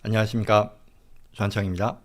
안녕하십니까, 조한창입니다.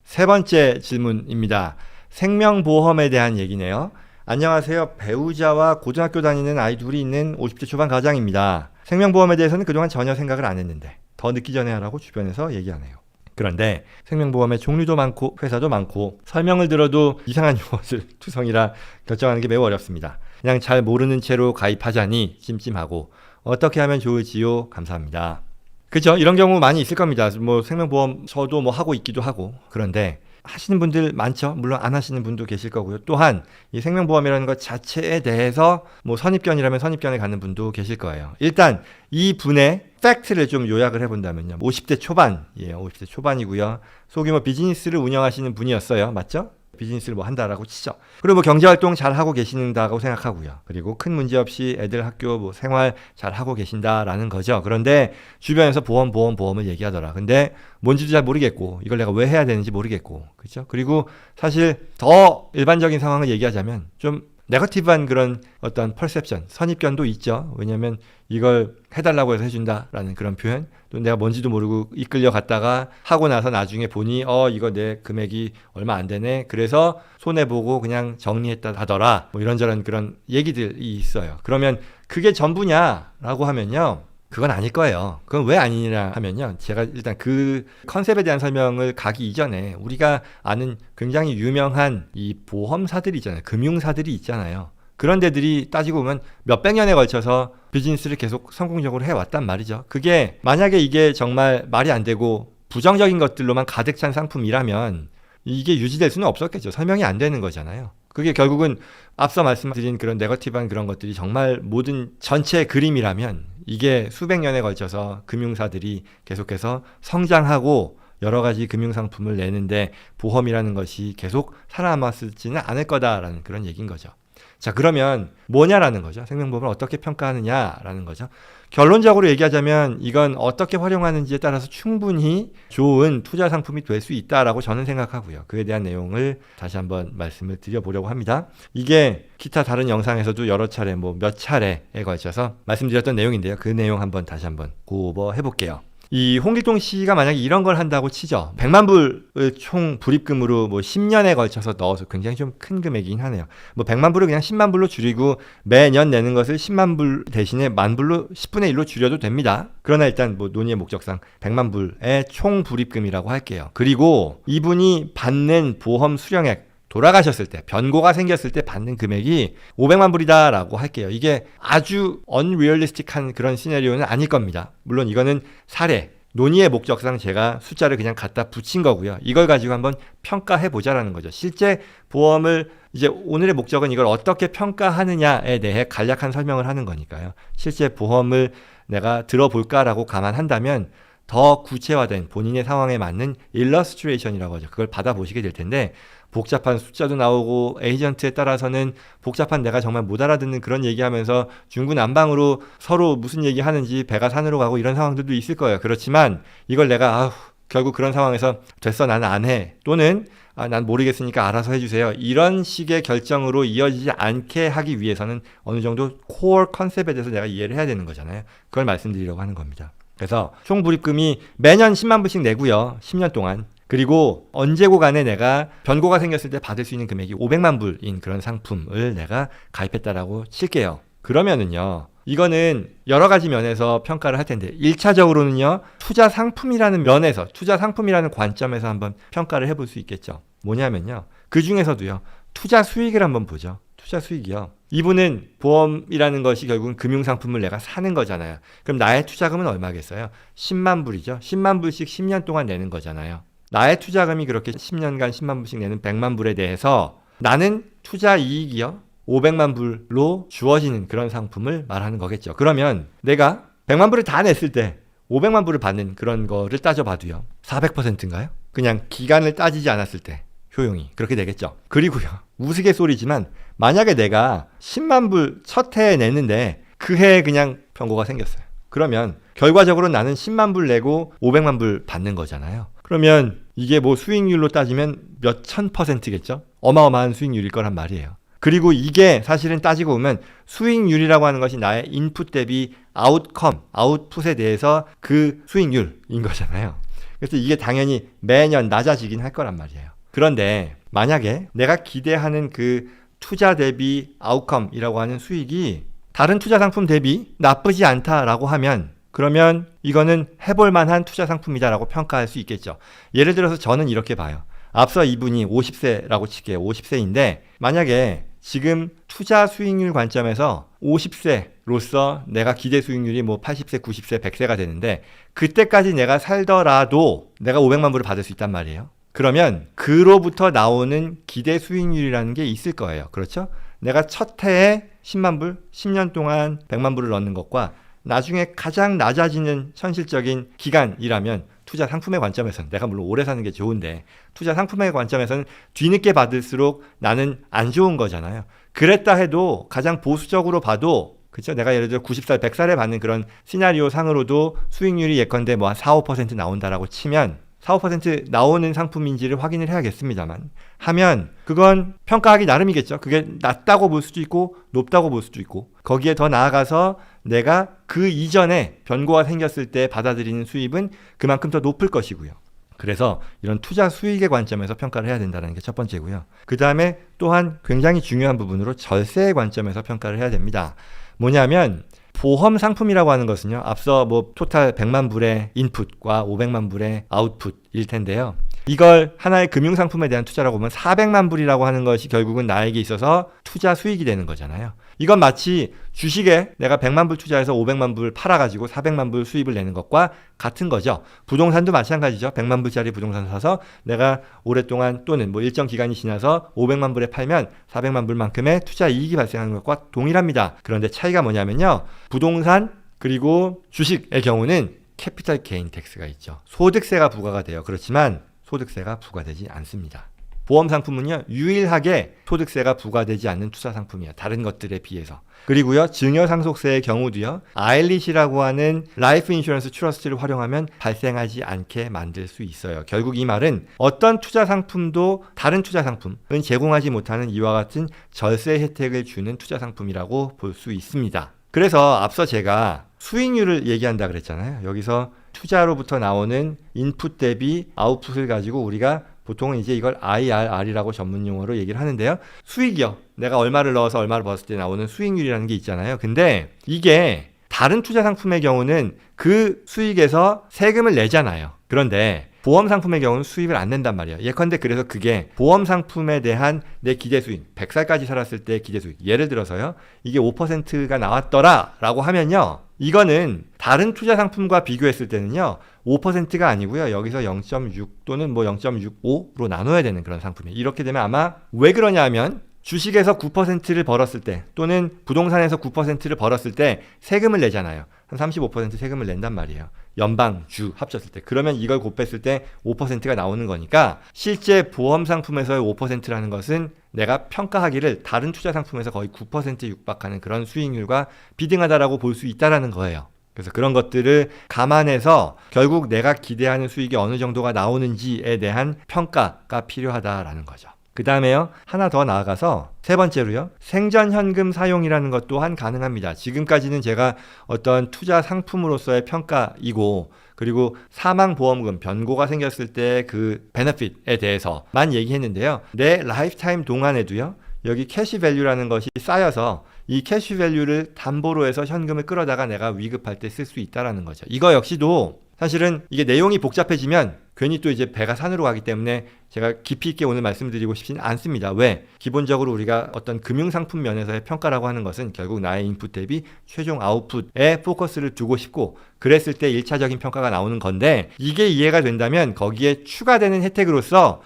세 번째 질문입니다. 생명보험에 대한 얘기네요. 안녕하세요. 배우자와 고등학교 다니는 아이 둘이 있는 50대 초반 가장입니다. 생명보험에 대해서는 그동안 전혀 생각을 안 했는데 더 늦기 전에 하라고 주변에서 얘기하네요. 그런데 생명보험의 종류도 많고 회사도 많고 설명을 들어도 이상한 용어를 투성이라 결정하는 게 매우 어렵습니다. 그냥 잘 모르는 채로 가입하자니 찜찜하고 어떻게 하면 좋을지요? 감사합니다. 그죠? 이런 경우 많이 있을 겁니다. 뭐 생명보험 저도 뭐 하고 있기도 하고. 그런데 하시는 분들 많죠. 물론 안 하시는 분도 계실 거고요. 또한 이 생명보험이라는 것 자체에 대해서 뭐 선입견이라면 선입견에 가는 분도 계실 거예요. 일단 이 분의 팩트를 좀 요약을 해본다면요. 50대 초반이에요. 50대 초반이고요. 소규모 비즈니스를 운영하시는 분이었어요. 맞죠? 비즈니스를 뭐 한다라고 치죠. 그리고 뭐 경제활동 잘 하고 계신다고 생각하고요. 그리고 큰 문제 없이 애들 학교 뭐 생활 잘 하고 계신다라는 거죠. 그런데 주변에서 보험을 얘기하더라. 근데 뭔지도 잘 모르겠고 이걸 내가 왜 해야 되는지 모르겠고 그렇죠. 그리고 사실 더 일반적인 상황을 얘기하자면 좀 네거티브한 그런 어떤 퍼셉션, 선입견도 있죠. 왜냐하면 이걸 해달라고 해서 해준다라는 그런 표현, 또 내가 뭔지도 모르고 이끌려 갔다가 하고 나서 나중에 보니 이거 내 금액이 얼마 안 되네. 그래서 손해보고 그냥 정리했다 하더라. 뭐 이런저런 그런 얘기들이 있어요. 그러면 그게 전부냐라고 하면요. 그건 아닐 거예요. 그건 왜 아니냐 하면요. 제가 일단 그 컨셉에 대한 설명을 가기 이전에 우리가 아는 굉장히 유명한 이 보험사들이 있잖아요. 금융사들이 있잖아요. 그런 데들이 따지고 보면 몇백 년에 걸쳐서 비즈니스를 계속 성공적으로 해왔단 말이죠. 그게 만약에 이게 정말 말이 안 되고 부정적인 것들로만 가득 찬 상품이라면 이게 유지될 수는 없었겠죠. 설명이 안 되는 거잖아요. 그게 결국은 앞서 말씀드린 그런 네거티브한 그런 것들이 정말 모든 전체 그림이라면 이게 수백 년에 걸쳐서 금융사들이 계속해서 성장하고 여러 가지 금융상품을 내는데 보험이라는 것이 계속 살아남았을지는 않을 거다라는 그런 얘기인 거죠. 자, 그러면 뭐냐라는 거죠. 생명보험을 어떻게 평가하느냐라는 거죠. 결론적으로 얘기하자면 이건 어떻게 활용하는지에 따라서 충분히 좋은 투자 상품이 될 수 있다라고 저는 생각하고요. 그에 대한 내용을 다시 한번 말씀을 드려보려고 합니다. 이게 기타 다른 영상에서도 여러 차례 몇 차례에 걸쳐서 말씀드렸던 내용인데요. 그 내용 다시 한번 고버해 볼게요. 이 홍길동 씨가 만약에 이런 걸 한다고 치죠. 100만 불을 총 불입금으로 10년에 걸쳐서 넣어서 굉장히 좀 큰 금액이긴 하네요. 100만 불을 그냥 10만 불로 줄이고 매년 내는 것을 10만 불 대신에 만 불로 10분의 1로 줄여도 됩니다. 그러나 일단 논의의 목적상 100만 불의 총 불입금이라고 할게요. 그리고 이분이 받는 보험 수령액 돌아가셨을 때, 변고가 생겼을 때 받는 금액이 500만 불이다라고 할게요. 이게 아주 unrealistic한 그런 시나리오는 아닐 겁니다. 물론 이거는 사례, 논의의 목적상 제가 숫자를 그냥 갖다 붙인 거고요. 이걸 가지고 한번 평가해 보자라는 거죠. 실제 보험을 이제 오늘의 목적은 이걸 어떻게 평가하느냐에 대해 간략한 설명을 하는 거니까요. 실제 보험을 내가 들어볼까라고 감안한다면 더 구체화된 본인의 상황에 맞는 일러스트레이션이라고 하죠. 그걸 받아보시게 될 텐데 복잡한 숫자도 나오고 에이전트에 따라서는 복잡한 내가 정말 못 알아듣는 그런 얘기하면서 중구난방으로 서로 무슨 얘기하는지 배가 산으로 가고 이런 상황들도 있을 거예요. 그렇지만 이걸 내가 결국 그런 상황에서 됐어 나는 안 해 또는 난 모르겠으니까 알아서 해주세요. 이런 식의 결정으로 이어지지 않게 하기 위해서는 어느 정도 코어 컨셉에 대해서 내가 이해를 해야 되는 거잖아요. 그걸 말씀드리려고 하는 겁니다. 그래서 총 불입금이 매년 10만 불씩 내고요. 10년 동안. 그리고 언제고 간에 내가 변고가 생겼을 때 받을 수 있는 금액이 500만 불인 그런 상품을 내가 가입했다라고 칠게요. 그러면은요. 이거는 여러 가지 면에서 평가를 할 텐데 1차적으로는요. 투자 상품이라는 면에서 투자 상품이라는 관점에서 한번 평가를 해볼 수 있겠죠. 뭐냐면요. 그 중에서도요. 투자 수익을 한번 보죠. 투자 수익이요. 이분은 보험이라는 것이 결국은 금융상품을 내가 사는 거잖아요. 그럼 나의 투자금은 얼마겠어요? 10만 불이죠. 10만 불씩 10년 동안 내는 거잖아요. 나의 투자금이 그렇게 10년간 10만 불씩 내는 100만 불에 대해서 나는 투자 이익이요. 500만 불로 주어지는 그런 상품을 말하는 거겠죠. 그러면 내가 100만 불을 다 냈을 때 500만 불을 받는 그런 거를 따져봐도요. 400%인가요? 그냥 기간을 따지지 않았을 때 효용이 그렇게 되겠죠. 그리고요. 우스갯소리지만 만약에 내가 10만 불 첫 해에 냈는데 그 해에 그냥 변고가 생겼어요. 그러면 결과적으로 나는 10만 불 내고 500만 불 받는 거잖아요. 그러면 이게 수익률로 따지면 몇 천 %겠죠? 어마어마한 수익률일 거란 말이에요. 그리고 이게 사실은 따지고 보면 수익률이라고 하는 것이 나의 인풋 대비 아웃풋에 대해서 그 수익률인 거잖아요. 그래서 이게 당연히 매년 낮아지긴 할 거란 말이에요. 그런데 만약에 내가 기대하는 그 투자 대비 아웃컴이라고 하는 수익이 다른 투자 상품 대비 나쁘지 않다라고 하면 그러면 이거는 해볼 만한 투자 상품이다라고 평가할 수 있겠죠. 예를 들어서 저는 이렇게 봐요. 앞서 이분이 50세라고 칠게요. 50세인데 만약에 지금 투자 수익률 관점에서 50세로서 내가 기대 수익률이 뭐 80세, 90세, 100세가 되는데 그때까지 내가 살더라도 내가 500만 불을 받을 수 있단 말이에요. 그러면 그로부터 나오는 기대 수익률이라는 게 있을 거예요. 그렇죠? 내가 첫 해에 10만 불, 10년 동안 100만 불을 넣는 것과 나중에 가장 낮아지는 현실적인 기간이라면 투자 상품의 관점에서는 내가 물론 오래 사는 게 좋은데 투자 상품의 관점에서는 뒤늦게 받을수록 나는 안 좋은 거잖아요. 그랬다 해도 가장 보수적으로 봐도 그렇죠? 내가 예를 들어 90살, 100살에 받는 그런 시나리오 상으로도 수익률이 예컨대 뭐 한 4, 5% 나온다라고 치면 4, 5% 나오는 상품인지를 확인을 해야겠습니다만 하면 그건 평가하기 나름이겠죠. 그게 낮다고 볼 수도 있고 높다고 볼 수도 있고 거기에 더 나아가서 내가 그 이전에 변고가 생겼을 때 받아들이는 수입은 그만큼 더 높을 것이고요. 그래서 이런 투자 수익의 관점에서 평가를 해야 된다는 게 첫 번째고요. 그 다음에 또한 굉장히 중요한 부분으로 절세의 관점에서 평가를 해야 됩니다. 뭐냐면 보험 상품이라고 하는 것은요. 앞서 뭐 토탈 100만 불의 인풋과 500만 불의 아웃풋일 텐데요. 이걸 하나의 금융상품에 대한 투자라고 보면 400만 불이라고 하는 것이 결국은 나에게 있어서 투자 수익이 되는 거잖아요. 이건 마치 주식에 내가 100만 불 투자해서 500만 불 팔아가지고 400만 불 수입을 내는 것과 같은 거죠. 부동산도 마찬가지죠. 100만 불짜리 부동산 사서 내가 오랫동안 또는 뭐 일정 기간이 지나서 500만 불에 팔면 400만 불만큼의 투자 이익이 발생하는 것과 동일합니다. 그런데 차이가 뭐냐면요. 부동산 그리고 주식의 경우는 캐피탈 게인 텍스가 있죠. 소득세가 부과가 돼요. 그렇지만 소득세가 부과되지 않습니다. 보험 상품은요, 유일하게 소득세가 부과되지 않는 투자 상품이에요. 다른 것들에 비해서. 그리고요, 증여상속세의 경우도요, 아일릿이라고 하는 라이프 인슈런스 트러스트를 활용하면 발생하지 않게 만들 수 있어요. 결국 이 말은 어떤 투자 상품도 다른 투자 상품은 제공하지 못하는 이와 같은 절세 혜택을 주는 투자 상품이라고 볼 수 있습니다. 그래서 앞서 제가 수익률을 얘기한다 그랬잖아요. 여기서 투자로부터 나오는 인풋 대비 아웃풋을 가지고 우리가 보통은 이제 이걸 IRR이라고 전문 용어로 얘기를 하는데요. 수익이요. 내가 얼마를 넣어서 얼마를 벌었을 때 나오는 수익률이라는 게 있잖아요. 근데 이게 다른 투자 상품의 경우는 그 수익에서 세금을 내잖아요. 그런데 보험 상품의 경우는 수입을 안 낸단 말이에요. 예컨대 그래서 그게 보험 상품에 대한 내 기대 수익, 100살까지 살았을 때 기대 수익. 예를 들어서요. 이게 5%가 나왔더라 라고 하면요. 이거는 다른 투자 상품과 비교했을 때는요. 5%가 아니고요. 여기서 0.6 또는 뭐 0.65로 나눠야 되는 그런 상품이에요. 이렇게 되면 아마 왜 그러냐 하면 주식에서 9%를 벌었을 때 또는 부동산에서 9%를 벌었을 때 세금을 내잖아요. 한 35% 세금을 낸단 말이에요. 연방, 주 합쳤을 때. 그러면 이걸 곱했을 때 5%가 나오는 거니까 실제 보험 상품에서의 5%라는 것은 내가 평가하기를 다른 투자 상품에서 거의 9% 육박하는 그런 수익률과 비등하다라고 볼 수 있다라는 거예요. 그래서 그런 것들을 감안해서 결국 내가 기대하는 수익이 어느 정도가 나오는지에 대한 평가가 필요하다라는 거죠. 그 다음에요. 하나 더 나아가서 세 번째로요. 생전현금 사용이라는 것 또한 가능합니다. 지금까지는 제가 어떤 투자 상품으로서의 평가이고 그리고 사망보험금, 변고가 생겼을 때 그 베네핏에 대해서만 얘기했는데요. 내 라이프타임 동안에도요. 여기 캐시밸류라는 것이 쌓여서 이 캐시밸류를 담보로 해서 현금을 끌어다가 내가 위급할 때 쓸 수 있다는 거죠. 이거 역시도 사실은 이게 내용이 복잡해지면 괜히 또 이제 배가 산으로 가기 때문에 제가 깊이 있게 오늘 말씀드리고 싶지는 않습니다. 왜? 기본적으로 우리가 어떤 금융상품 면에서의 평가라고 하는 것은 결국 나의 인풋 대비 최종 아웃풋에 포커스를 두고 싶고 그랬을 때 1차적인 평가가 나오는 건데 이게 이해가 된다면 거기에 추가되는 혜택으로서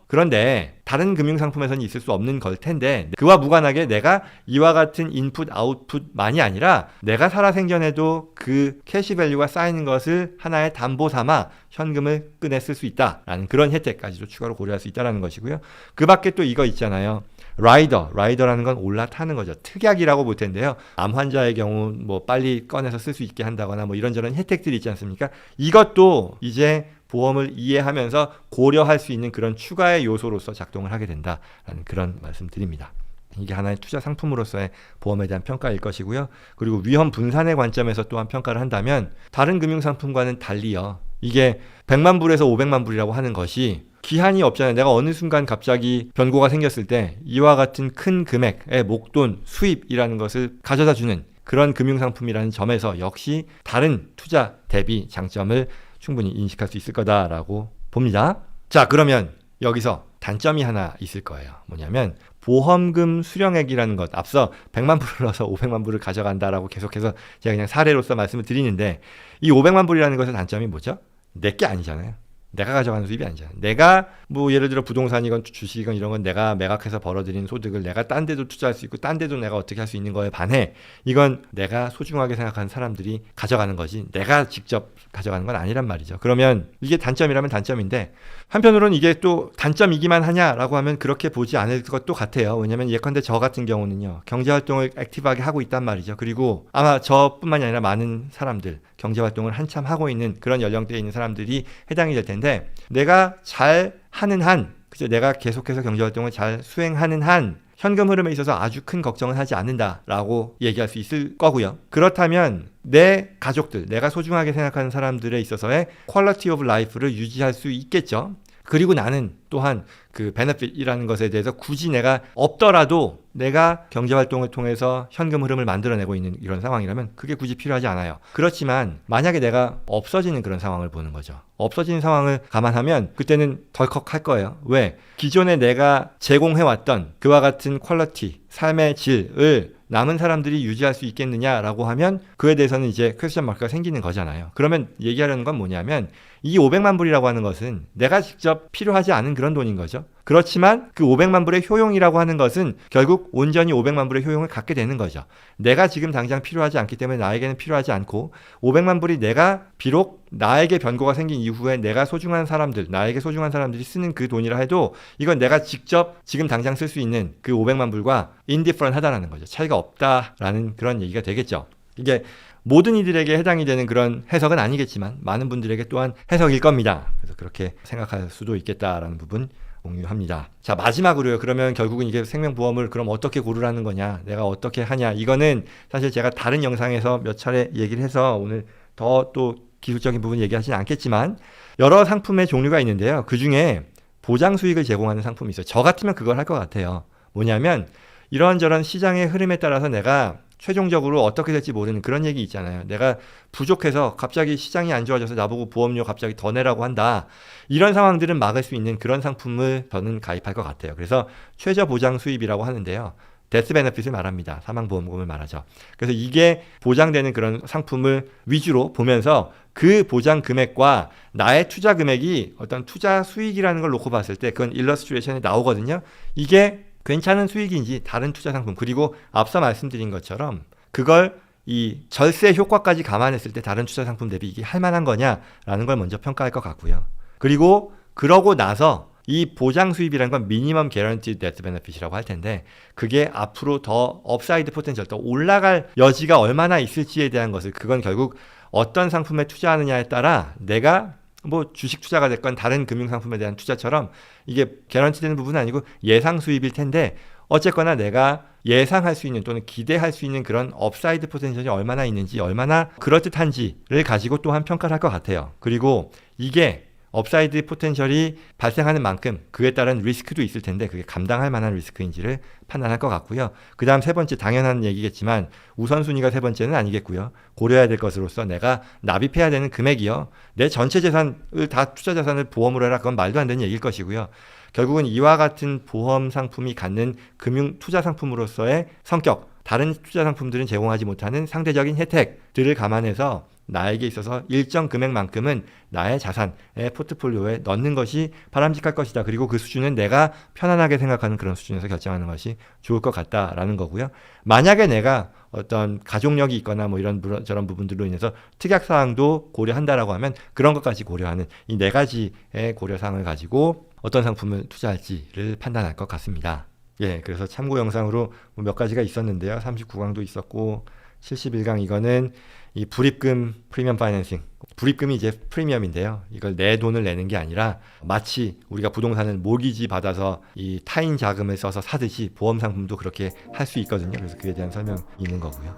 그런데 다른 금융상품에서는 있을 수 없는 걸 텐데 그와 무관하게 내가 이와 같은 인풋 아웃풋만이 아니라 내가 살아생전에도 그 캐시밸류가 쌓이는 것을 하나의 담보 삼아 현금을 꺼내 쓸 수 있다라는 그런 혜택까지도 추가로 고려할 수 있다는 것이고요. 그 밖에 또 이거 있잖아요. 라이더라는 건 올라타는 거죠. 특약이라고 볼 텐데요. 암 환자의 경우 뭐 빨리 꺼내서 쓸 수 있게 한다거나 뭐 이런저런 혜택들이 있지 않습니까? 이것도 이제 보험을 이해하면서 고려할 수 있는 그런 추가의 요소로서 작동을 하게 된다라는 그런 말씀 드립니다. 이게 하나의 투자 상품으로서의 보험에 대한 평가일 것이고요. 그리고 위험 분산의 관점에서 또한 평가를 한다면 다른 금융상품과는 달리요. 이게 100만 불에서 500만 불이라고 하는 것이 기한이 없잖아요. 내가 어느 순간 갑자기 변고가 생겼을 때 이와 같은 큰 금액의 목돈, 수입이라는 것을 가져다 주는 그런 금융상품이라는 점에서 역시 다른 투자 대비 장점을 충분히 인식할 수 있을 거다라고 봅니다. 자, 그러면 여기서 단점이 하나 있을 거예요. 뭐냐면 보험금 수령액이라는 것, 앞서 100만 불을 넣어서 500만 불을 가져간다라고 계속해서 제가 그냥 사례로서 말씀을 드리는데, 이 500만 불이라는 것의 단점이 뭐죠? 내게 아니잖아요. 내가 가져가는 수입이 아니잖아요. 내가 뭐 예를 들어 부동산이건 주식이건 이런 건 내가 매각해서 벌어들인 소득을 내가 딴 데도 투자할 수 있고 딴 데도 내가 어떻게 할 수 있는 거에 반해 이건 내가 소중하게 생각하는 사람들이 가져가는 거지 내가 직접 가져가는 건 아니란 말이죠. 그러면 이게 단점이라면 단점인데, 한편으로는 이게 또 단점이기만 하냐라고 하면 그렇게 보지 않을 것도 같아요. 왜냐하면 예컨대 저 같은 경우는요, 경제활동을 액티브하게 하고 있단 말이죠. 그리고 아마 저뿐만이 아니라 많은 사람들, 경제활동을 한참 하고 있는 그런 연령대에 있는 사람들이 해당이 될 텐데, 내가 잘 하는 한, 그죠? 내가 계속해서 경제활동을 잘 수행하는 한 현금 흐름에 있어서 아주 큰 걱정을 하지 않는다라고 얘기할 수 있을 거고요. 그렇다면 내 가족들, 내가 소중하게 생각하는 사람들에 있어서의 퀄리티 오브 라이프를 유지할 수 있겠죠. 그리고 나는 또한 그 베네핏이라는 것에 대해서 굳이 내가 없더라도 내가 경제활동을 통해서 현금 흐름을 만들어내고 있는 이런 상황이라면 그게 굳이 필요하지 않아요. 그렇지만 만약에 내가 없어지는 그런 상황을 보는 거죠. 없어지는 상황을 감안하면 그때는 덜컥할 거예요. 왜? 기존에 내가 제공해왔던 그와 같은 퀄리티, 삶의 질을 남은 사람들이 유지할 수 있겠느냐라고 하면 그에 대해서는 이제 퀘스천 마크가 생기는 거잖아요. 그러면 얘기하려는 건 뭐냐면 이 500만 불이라고 하는 것은 내가 직접 필요하지 않은 그런 돈인 거죠. 그렇지만 그 500만 불의 효용이라고 하는 것은 결국 온전히 500만 불의 효용을 갖게 되는 거죠. 내가 지금 당장 필요하지 않기 때문에 나에게는 필요하지 않고, 500만 불이 내가 비록 나에게 변고가 생긴 이후에 내가 소중한 사람들, 나에게 소중한 사람들이 쓰는 그 돈이라 해도 이건 내가 직접 지금 당장 쓸 수 있는 그 500만 불과 인디퍼런하다라는 거죠. 차이가 없다라는 그런 얘기가 되겠죠. 이게 모든 이들에게 해당이 되는 그런 해석은 아니겠지만 많은 분들에게 또한 해석일 겁니다. 그래서 그렇게 생각할 수도 있겠다라는 부분 공유합니다. 자, 마지막으로요. 그러면 결국은 이게 생명보험을 그럼 어떻게 고르라는 거냐, 내가 어떻게 하냐, 이거는 사실 제가 다른 영상에서 몇 차례 얘기를 해서 오늘 더 또 기술적인 부분 얘기하지는 않겠지만 여러 상품의 종류가 있는데요. 그 중에 보장 수익을 제공하는 상품이 있어요. 저 같으면 그걸 할 것 같아요. 뭐냐면 이런저런 시장의 흐름에 따라서 내가 최종적으로 어떻게 될지 모르는 그런 얘기 있잖아요. 내가 부족해서 갑자기 시장이 안 좋아져서 나보고 보험료 갑자기 더 내라고 한다. 이런 상황들은 막을 수 있는 그런 상품을 저는 가입할 것 같아요. 그래서 최저 보장 수입이라고 하는데요. 데스 베네핏을 말합니다. 사망보험금을 말하죠. 그래서 이게 보장되는 그런 상품을 위주로 보면서 그 보장 금액과 나의 투자 금액이 어떤 투자 수익이라는 걸 놓고 봤을 때 그건 일러스트레이션에 나오거든요. 이게 괜찮은 수익인지 다른 투자 상품, 그리고 앞서 말씀드린 것처럼 그걸 이 절세 효과까지 감안했을 때 다른 투자 상품 대비 이게 할 만한 거냐라는 걸 먼저 평가할 것 같고요. 그리고 그러고 나서 이 보장 수입이라는 건 미니멈 개런티드 데스 베네핏이라고 할 텐데, 그게 앞으로 더 업사이드 포텐셜, 더 올라갈 여지가 얼마나 있을지에 대한 것을, 그건 결국 어떤 상품에 투자하느냐에 따라 내가 뭐 주식 투자가 됐건 다른 금융상품에 대한 투자처럼 이게 개런티되는 부분은 아니고 예상 수입일 텐데, 어쨌거나 내가 예상할 수 있는 또는 기대할 수 있는 그런 업사이드 포텐셜이 얼마나 있는지, 얼마나 그럴듯한지를 가지고 또한 평가를 할 것 같아요. 그리고 이게 업사이드 포텐셜이 발생하는 만큼 그에 따른 리스크도 있을 텐데 그게 감당할 만한 리스크인지를 판단할 것 같고요. 그 다음 세 번째, 당연한 얘기겠지만 우선순위가 세 번째는 아니겠고요. 고려해야 될 것으로서 내가 납입해야 되는 금액이요, 내 전체 재산을 다 투자 자산을 보험으로 해라, 그건 말도 안 되는 얘기일 것이고요. 결국은 이와 같은 보험 상품이 갖는 금융 투자 상품으로서의 성격, 다른 투자 상품들은 제공하지 못하는 상대적인 혜택들을 감안해서 나에게 있어서 일정 금액만큼은 나의 자산의 포트폴리오에 넣는 것이 바람직할 것이다. 그리고 그 수준은 내가 편안하게 생각하는 그런 수준에서 결정하는 것이 좋을 것 같다라는 거고요. 만약에 내가 어떤 가족력이 있거나 뭐 이런 저런 부분들로 인해서 특약사항도 고려한다라고 하면 그런 것까지 고려하는 이 네 가지의 고려사항을 가지고 어떤 상품을 투자할지를 판단할 것 같습니다. 예, 그래서 참고 영상으로 몇 가지가 있었는데요. 39강도 있었고 71강, 이거는 이 불입금 프리미엄 파이낸싱, 불입금이 이제 프리미엄인데요. 이걸 내 돈을 내는 게 아니라 마치 우리가 부동산을 모기지 받아서 이 타인 자금을 써서 사듯이 보험 상품도 그렇게 할 수 있거든요. 그래서 그에 대한 설명이 있는 거고요.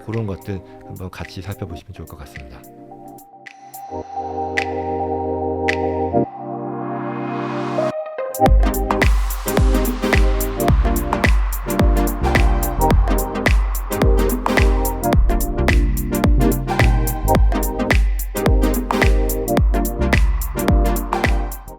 그런 것들 한번 같이 살펴보시면 좋을 것 같습니다.